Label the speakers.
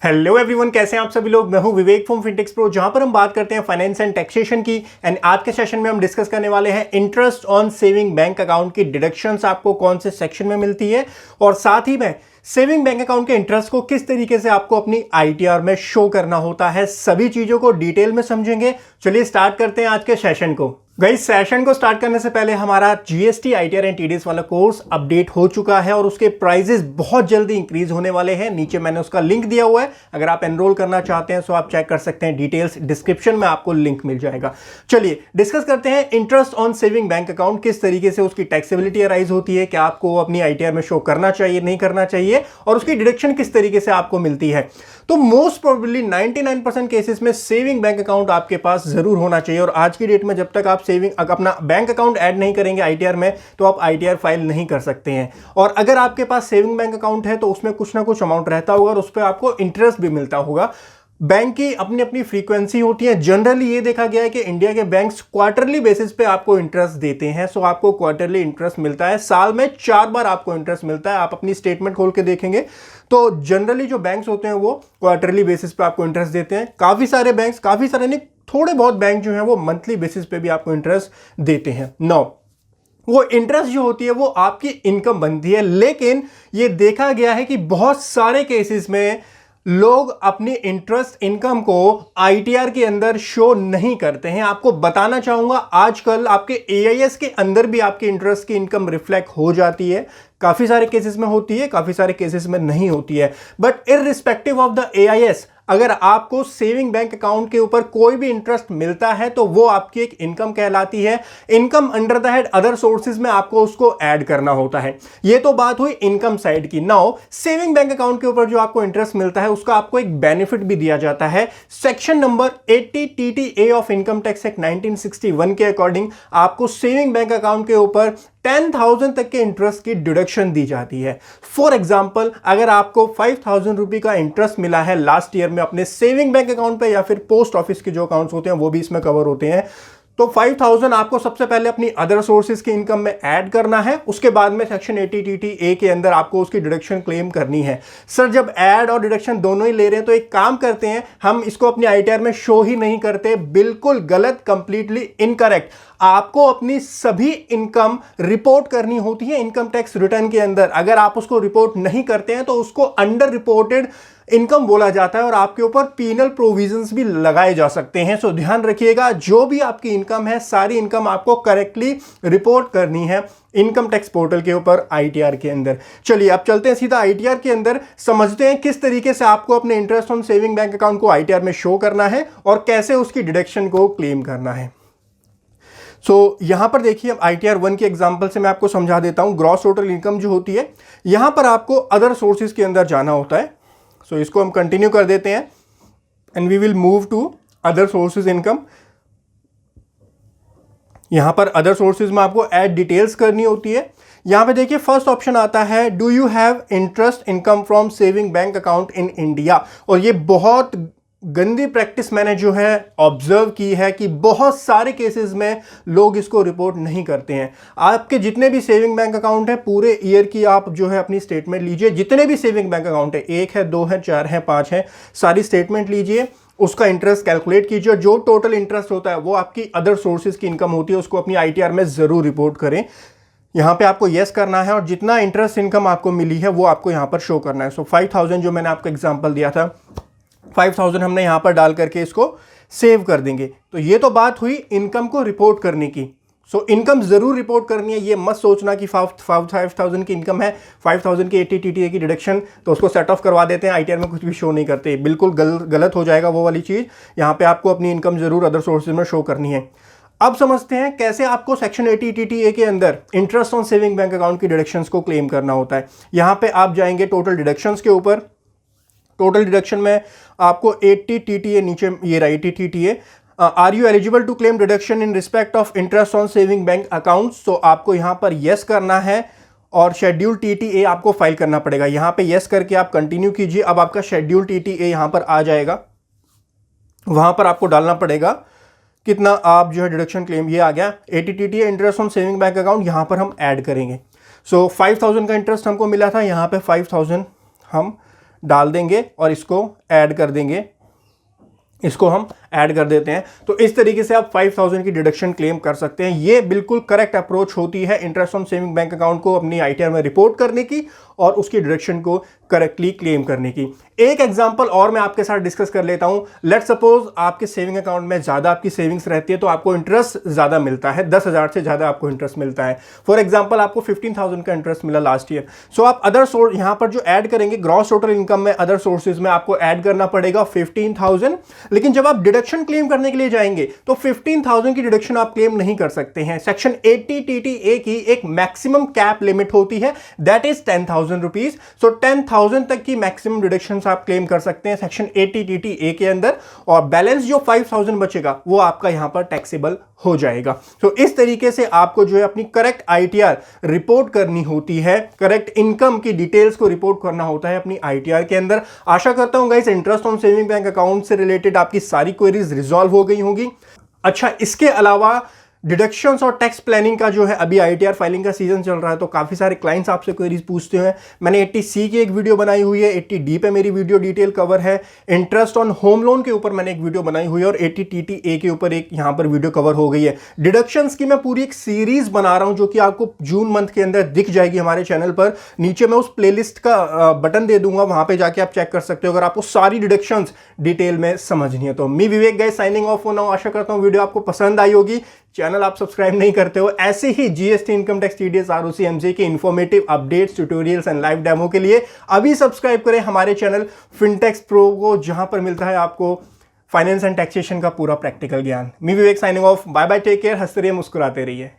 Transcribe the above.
Speaker 1: Hello everyone, कैसे हैं आप सभी लोग। मैं हूं विवेक फ्रॉम फिनटेक्स प्रो, जहां पर हम बात करते हैं फाइनेंस एंड टैक्सेशन की। एंड आज के सेशन में हम डिस्कस करने वाले हैं interest on saving bank account की डिडक्शंस आपको कौन से सेक्शन में मिलती है, और साथ ही में सेविंग बैंक अकाउंट के इंटरेस्ट को किस तरीके से आपको अपनी आईटीआर में शो करना होता है। सभी चीजों को डिटेल में समझेंगे। चलिए स्टार्ट करते हैं आज के सेशन को। गाइस, सेशन को स्टार्ट करने से पहले हमारा जीएसटी आईटीआर एंड टीडीएस वाला कोर्स अपडेट हो चुका है और उसके प्राइजेस बहुत जल्दी इंक्रीज होने वाले हैं। नीचे मैंने उसका लिंक दिया हुआ है, अगर आप एनरोल करना चाहते हैं तो आप चेक कर सकते हैं। डिटेल्स डिस्क्रिप्शन में आपको लिंक मिल जाएगा। चलिए डिस्कस करते हैं interest on saving bank account, किस तरीके से उसकी टैक्सेबिलिटी अराइज होती है, क्या आपको अपनी आईटीआर में शो करना चाहिए, नहीं करना चाहिए, और उसकी डिडक्शन किस तरीके से आपको मिलती है। तो मोस्ट प्रोबेबली 99% केसेस में सेविंग बैंक अकाउंट आपके पास जरूर होना चाहिए। और आज की डेट में जब तक आप अपना बैंक अकाउंट ऐड नहीं करेंगे आईटीआर में, तो आप आईटीआर फाइल नहीं कर सकते हैं। और अगर आपके पास सेविंग बैंक अकाउंट है तो उसमें कुछ ना कुछ अमाउंट रहता होगा और उस पर आपको इंटरेस्ट भी मिलता होगा। बैंक की अपनी अपनी फ्रीक्वेंसी होती है। जनरली ये देखा गया है कि इंडिया के बैंक्स क्वार्टरली बेसिस पे आपको इंटरेस्ट देते हैं। सो आपको क्वार्टरली इंटरेस्ट मिलता है, साल में 4 बार आपको इंटरेस्ट मिलता है। आप अपनी स्टेटमेंट खोल के देखेंगे तो जनरली जो बैंक्स होते हैं वो क्वार्टरली बेसिस पे आपको इंटरेस्ट देते हैं। काफी सारे नहीं, थोड़े बहुत बैंक जो हैं वो मंथली बेसिस पे भी आपको इंटरेस्ट देते हैं। नौ वो इंटरेस्ट जो होती है वो आपकी इनकम बनती है, लेकिन ये देखा गया है कि बहुत सारे केसेस में लोग अपनी इंटरेस्ट इनकम को आईटीआर के अंदर शो नहीं करते हैं। आपको बताना चाहूंगा, आजकल आपके एआईएस के अंदर भी आपकी इंटरेस्ट की इनकम रिफ्लेक्ट हो जाती है। काफी सारे केसेस में होती है, काफी सारे केसेस में नहीं होती है। But irrespective of the AIS, अगर आपको सेविंग बैंक अकाउंट के ऊपर कोई भी इंटरेस्ट मिलता है तो वो आपकी एक इनकम कहलाती है। Income under the head other sources में आपको उसको ऐड करना होता है। ये तो बात हुई इनकम साइड की। नाउ सेविंग बैंक अकाउंट के ऊपर जो आपको इंटरेस्ट मिलता है उसका आपको एक बेनिफिट भी दिया जाता है। Section number 80 TTA of income tax act 1961 के अकॉर्डिंग आपको सेविंग बैंक अकाउंट के ऊपर 10,000 तक के इंटरेस्ट की डिडक्शन दी जाती है। फॉर एग्जांपल, अगर आपको 5,000 रुपए का इंटरेस्ट मिला है लास्ट ईयर में अपने सेविंग बैंक अकाउंट पे, या फिर पोस्ट ऑफिस के जो अकाउंट्स होते हैं वो भी इसमें कवर होते हैं, तो 5,000 आपको सबसे पहले अपनी अदर सोर्सेज की इनकम में ऐड करना है। उसके बाद में सेक्शन 80 TTA के अंदर आपको उसकी डिडक्शन क्लेम करनी है। सर, जब ऐड और डिडक्शन दोनों ही ले रहे हैं तो एक काम करते हैं, हम इसको अपनी आईटीआर में शो ही नहीं करते। बिल्कुल गलत, कंप्लीटली इनकरेक्ट। आपको अपनी सभी इनकम रिपोर्ट करनी होती है इनकम टैक्स रिटर्न के अंदर। अगर आप उसको रिपोर्ट नहीं करते हैं तो उसको अंडर रिपोर्टेड इनकम बोला जाता है और आपके ऊपर पीनल प्रोविजंस भी लगाए जा सकते हैं। सो ध्यान रखिएगा, जो भी आपकी इनकम है सारी इनकम आपको करेक्टली रिपोर्ट करनी है इनकम टैक्स पोर्टल के ऊपर आईटीआर के अंदर। चलिए अब चलते हैं सीधा आईटीआर के अंदर, समझते हैं किस तरीके से आपको अपने interest on saving bank account को आईटीआर में शो करना है और कैसे उसकी डिडक्शन को क्लेम करना है। यहां पर देखिए, अब आईटीआर 1 के एग्जांपल से मैं आपको समझा देता हूं। ग्रॉस टोटल इनकम जो होती है, यहां पर आपको अदर सोर्सेज के अंदर जाना होता है। इसको हम कंटिन्यू कर देते हैं and we will move to other sources income. यहां पर अदर सोर्सेज में आपको ऐड डिटेल्स करनी होती है। यहां पे देखिए फर्स्ट ऑप्शन आता है, do you have interest income from saving bank account in India. और ये बहुत गंदी प्रैक्टिस मैंने जो है ऑब्जर्व की है कि बहुत सारे केसेस में लोग इसको रिपोर्ट नहीं करते हैं। आपके जितने भी सेविंग बैंक अकाउंट है, पूरे ईयर की आप जो है अपनी स्टेटमेंट लीजिए। जितने भी सेविंग बैंक अकाउंट है, 1 है, 2 है, 4 है, 5 है, सारी स्टेटमेंट लीजिए, उसका इंटरेस्ट कैलकुलेट कीजिए। जो टोटल इंटरेस्ट होता है वो आपकी अदर सोर्सेज की इनकम होती है, उसको अपनी आईटीआर में जरूर रिपोर्ट करें। यहां पे आपको यस करना है और जितना इंटरेस्ट इनकम आपको मिली है वो आपको यहां पर शो करना है। 5,000 जो मैंने आपको एग्जाम्पल दिया था, 5,000 हमने यहां पर डाल करके इसको सेव कर देंगे। तो ये तो बात हुई इनकम को रिपोर्ट करने की। इनकम जरूर रिपोर्ट करनी है। ये मत सोचना कि 5,000 की इनकम है, 5,000 की 80 TTA की डिडक्शन, तो उसको सेट ऑफ करवा देते हैं, आईटीआर में कुछ भी शो नहीं करते। बिल्कुल गलत हो जाएगा वो वाली चीज। यहां पे आपको अपनी इनकम जरूर अदर सोर्सेज में शो करनी है। अब समझते हैं कैसे आपको सेक्शन 80 TTA के अंदर interest on saving bank account की डिडक्शंस को क्लेम करना होता है। यहां पे आप जाएंगे टोटल डिडक्शंस के ऊपर। टोटल डिडक्शन में आपको 80 TTA, नीचे ये रहा 80 TTA, are you eligible to claim deduction in respect of interest on saving bank accounts. तो आपको यहां पर यस करना है और शेड्यूल TTA आपको फाइल करना पड़ेगा। यहां पे यस करके आप कंटिन्यू कीजिए। अब आपका शेड्यूल TTA यहां पर आ जाएगा, वहां पर आपको डालना पड़ेगा कितना आप जो है डिडक्शन क्लेम, ये आ गया 80 TTA interest on saving bank account, यहां पर हम ऐड करेंगे। 5,000 का इंटरेस्ट हमको मिला था, यहां पे 5,000 हम डाल देंगे और इसको ऐड कर देंगे, इसको हम ऐड कर देते हैं। तो इस तरीके से आप 5000 की डिडक्शन क्लेम कर सकते हैं। ये बिल्कुल करेक्ट अप्रोच होती है interest on saving bank account को अपनी आईटीआर में रिपोर्ट करने की और उसकी डिडक्शन को करेक्टली क्लेम करने की। एक एग्जांपल और मैं आपके साथ डिस्कस कर लेता हूं। लेट सपोज आपके सेविंग अकाउंट में ज्यादा आपकी सेविंग्स रहती है तो आपको इंटरेस्ट ज्यादा मिलता है, 10,000 से ज्यादा आपको इंटरेस्ट मिलता है। फॉर एग्जांपल आपको 15,000 का इंटरेस्ट मिला लास्ट ईयर। सो आप अदर सोर्स यहां पर जो ऐड करेंगे ग्रॉस टोटल इनकम में अदर सोर्सेज में आपको ऐड करना पड़ेगा 15,000। लेकिन जब आप डिडक्शन क्लेम करने के लिए जाएंगे तो 15,000 की डिडक्शन आप क्लेम नहीं कर सकते हैं। सेक्शन 80 TTA की एक मैक्सिमम कैप लिमिट होती है, दैट इज 10,000 रुपीज। सो 10,000 तक की मैक्सिमम डिडक्शन आप क्लेम कर सकते हैं सेक्शन 80 TTA के अंदर, और बैलेंस जो 5,000 बचेगा वो आपका यहां पर टैक्सेबल हो जाएगा। तो इस तरीके से आपको जो है अपनी करेक्ट आईटीआर रिपोर्ट करनी होती है, करेक्ट इनकम की डिटेल्स को रिपोर्ट करना होता है अपनी आईटीआर के अंदर। आशा करता हूं guys interest on saving bank account से रिलेटेड आपकी सारी क्वेरीज रिजॉल्व हो गई होंगी। अच्छा, इसके अलावा डिडक्शंस और टैक्स प्लानिंग का जो है अभी आईटीआर फाइलिंग का सीजन चल रहा है तो काफी सारे क्लाइंट्स आपसे क्वेरीज पूछते हैं। मैंने 80C की एक वीडियो बनाई हुई है, 80D पे मेरी वीडियो डिटेल कवर है, इंटरेस्ट ऑन होम लोन के ऊपर मैंने एक वीडियो बनाई हुई है और 80 TTA के ऊपर एक यहां पर वीडियो कवर हो गई है। डिडक्शंस की मैं पूरी एक सीरीज बना रहा हूं जो कि आपको जून मंथ के अंदर दिख जाएगी हमारे चैनल पर। नीचे मैं उस प्लेलिस्ट का बटन दे दूंगा, वहां पर जाके आप चेक कर सकते हो अगर आपको सारी डिडक्शंस डिटेल में समझनी है तो। मी विवेक गाइस साइनिंग ऑफ होना। आशा करता हूं वीडियो आपको पसंद आई होगी। चैनल आप सब्सक्राइब नहीं करते हो ऐसे ही GST, income tax, TDS, ROC, MC के informative updates, tutorials and live demo के लिए अभी सब्सक्राइब करें हमारे चैनल फिनटेक्स प्रो को, जहां पर मिलता है आपको फाइनेंस एंड टैक्सेशन का पूरा प्रैक्टिकल ज्ञान। Me Vivek signing off. Bye bye, take care, हंसते रहिए, मुस्कुराते रहिए।